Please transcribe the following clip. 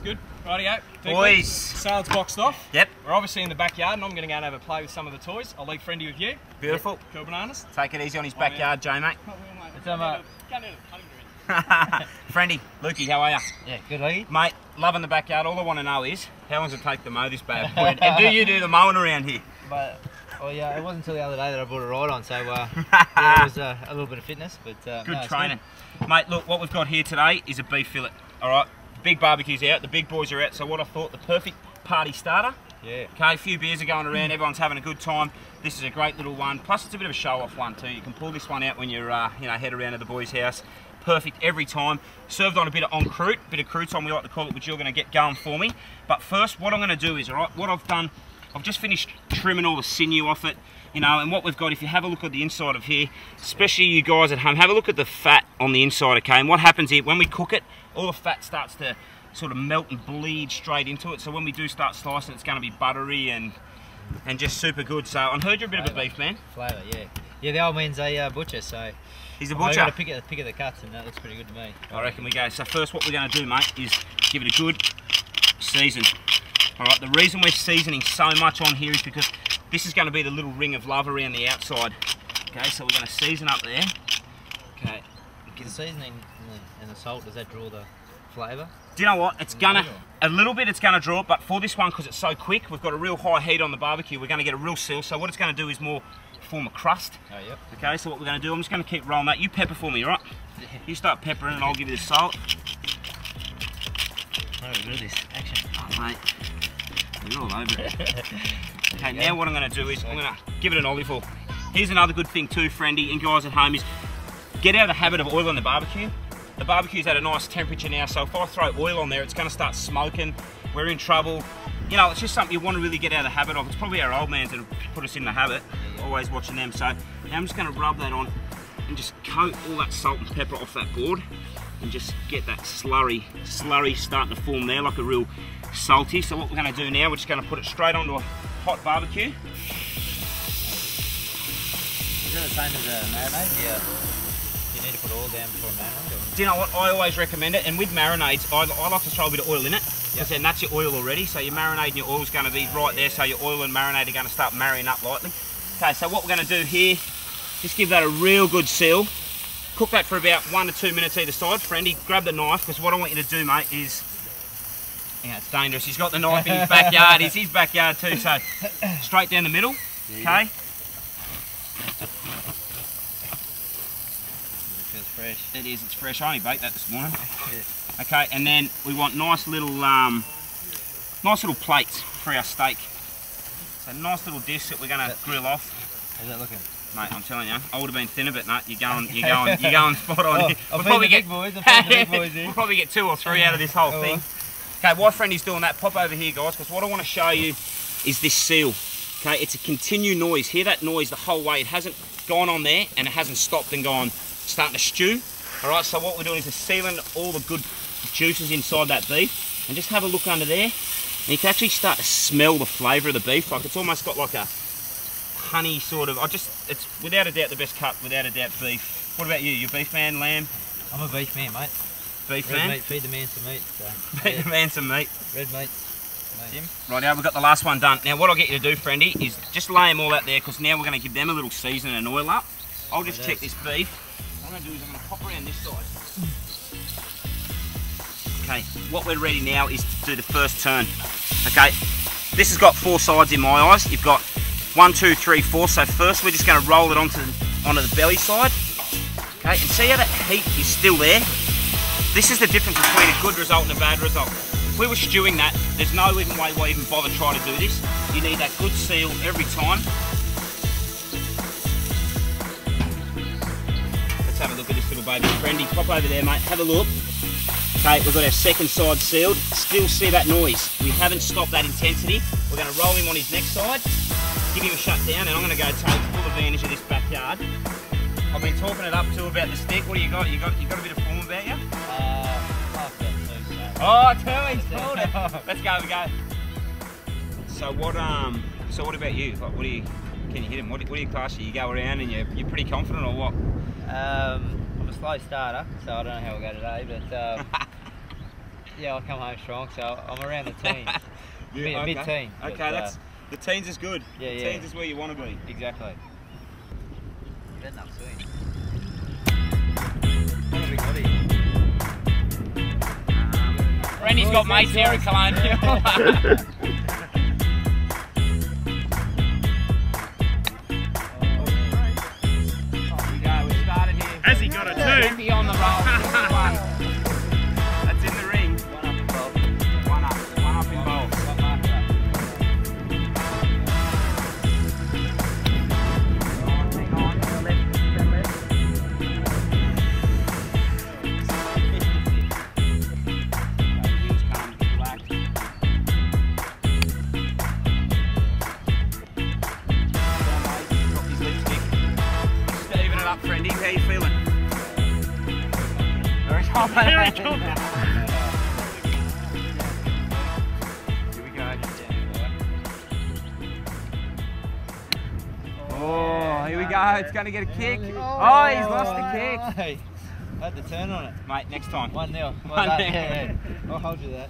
good. Rightio. Boys. Sails boxed off. Yep. We're obviously in the backyard and I'm going to go and have a play with some of the toys. I'll leave Friendy with you. Beautiful. Cool bananas. Take it easy on his backyard, JMAC. Friendy, Lukey, how are you? Yeah, good, Lukey. Mate, loving the backyard. All I want to know is, how long does it take to mow this bad boy? And do you do the mowing around here? But, oh yeah, it wasn't until the other day that I brought a ride on, so yeah, it was a little bit of fitness, but good training. Good. Mate, look, what we've got here today is a beef fillet. All right, big barbecue's out, the big boys are out, so what I thought, the perfect party starter. Yeah. Okay, a few beers are going around, everyone's having a good time. This is a great little one. Plus, it's a bit of a show-off one too. You can pull this one out when you're, head around to the boys' house. Perfect every time. Served on a bit of croûte, bit of crouton we like to call it, which you're going to get going for me. But first, what I'm going to do is, all right, what I've done, I've just finished trimming all the sinew off it, and what we've got, if you have a look at the inside of here, especially you guys at home, have a look at the fat on the inside, okay? And what happens here, when we cook it, all the fat starts to sort of melt and bleed straight into it. So when we do start slicing, it's going to be buttery and just super good. So I heard you're a bit of a beef man. Flavour, yeah. Yeah, the old man's a butcher, so he's a butcher. I've got to pick at the cuts, and that looks pretty good to me. I reckon we go. So first, what we're going to do, mate, is give it a good season. All right. The reason we're seasoning so much on here is because this is going to be the little ring of love around the outside. Okay, so we're going to season up there. Okay. The seasoning and the salt, does that draw the flavour? Do you know what? It's gonna, a little bit it's gonna draw it, but for this one, because it's so quick, we've got a real high heat on the barbecue, we're gonna get a real seal, so what it's gonna do is more form a crust. Oh, yep. Okay, so what we're gonna do, I'm just gonna keep rolling that. You pepper for me, all right? Yeah. You start peppering and I'll give you the salt. Oh, look at this action. Oh, mate, you're all over it. Okay, now what I'm gonna do is, I'm gonna give it an olive oil. Here's another good thing too, Friendy, and guys at home, is get out of the habit of oil on the barbecue. The barbecue's at a nice temperature now, so if I throw oil on there, it's going to start smoking. We're in trouble. You know, it's just something you want to really get out of the habit of. It's probably our old mans that have put us in the habit, always watching them. So now I'm just going to rub that on and just coat all that salt and pepper off that board and just get that slurry starting to form there, like a real salty. So what we're going to do now, we're just going to put it straight onto a hot barbecue. Is it the same as a marinade? Yeah. You need to put oil down before a marinade? Do you know what? I always recommend it, and with marinades, I like to throw a bit of oil in it, because then that's your oil already, so your marinade and your oil is going to be right there, so your oil and marinade are going to start marrying up lightly. Okay, so what we're going to do here, just give that a real good seal. Cook that for about 1 to 2 minutes either side. Friendy, grab the knife, because what I want you to do, mate, is, it's dangerous. He's got the knife in his backyard. It's his backyard too, so straight down the middle, okay? Fresh. It is, it's fresh. I only baked that this morning. Yeah. Okay, and then we want nice little plates for our steak. So nice little dish that we're going to grill off. How's that looking? Mate, I'm telling you, I would have been thinner, but no, you're going spot on. We'll probably get we'll probably get 2 or 3 out of this whole thing. Okay, while Friendy's doing that, pop over here, guys, because what I want to show you is this seal. Okay, it's a continued noise. Hear that noise the whole way. It hasn't gone on there and it hasn't stopped and gone. Starting to stew. All right, so what we're doing is sealing all the good juices inside that beef, and just have a look under there, and you can actually start to smell the flavour of the beef. Like, it's almost got like a honey sort of. It's without a doubt the best cut, without a doubt beef. What about you? You beef man, lamb? I'm a beef man, mate. Beef Red man. Meat, feed the man some meat. So, feed the man some meat. Red meat. Jim. Right now we've got the last one done. Now what I'll get you to do, Friendy, is just lay them all out there, because now we're going to give them a little season and oil up. I'll just check this beef. What I'm going to do is I'm going to pop around this side. Okay, what we're ready now is to do the first turn. Okay, this has got 4 sides in my eyes. You've got 1, 2, 3, 4. So first we're just going to roll it onto the belly side. Okay, and see how that heat is still there? This is the difference between a good result and a bad result. If we were stewing that, there's no even way why even bother trying to do this. You need that good seal every time. Have a look at this little baby. Friendy, pop over there, mate. Have a look. Okay, we've got our second side sealed. Still see that noise. We haven't stopped that intensity. We're going to roll him on his next side, give him a shut down, and I'm going to go take full advantage of this backyard. I've been talking it up to about the stick. What do you got? You got a bit of form about you? Half that too, so. Oh, 2 he's pulled it. Let's go, we go. So what about you? Like, can you hit him? What do you class you? You go around and you're pretty confident, or what? I'm a slow starter, so I don't know how we'll go today, but Yeah, I come home strong, so I'm around the teens. Yeah, Mid-teen. Okay, but, that's the teens is good. Yeah, the yeah. teens is where you want to be. Exactly. You're enough soon. What have we got here? Randy's got mates here in Colonial. Has he got a two? Randy on the roll. That's in the ring. One up in bowl. Steven it up, friendy. How you feeling? Very confident. Here we go. Oh, here we go. It's going to get a kick. Oh, he's lost the kick. Hey, had the turn on it. Mate, next time. 1-0. 1-0. Yeah. I'll hold you that.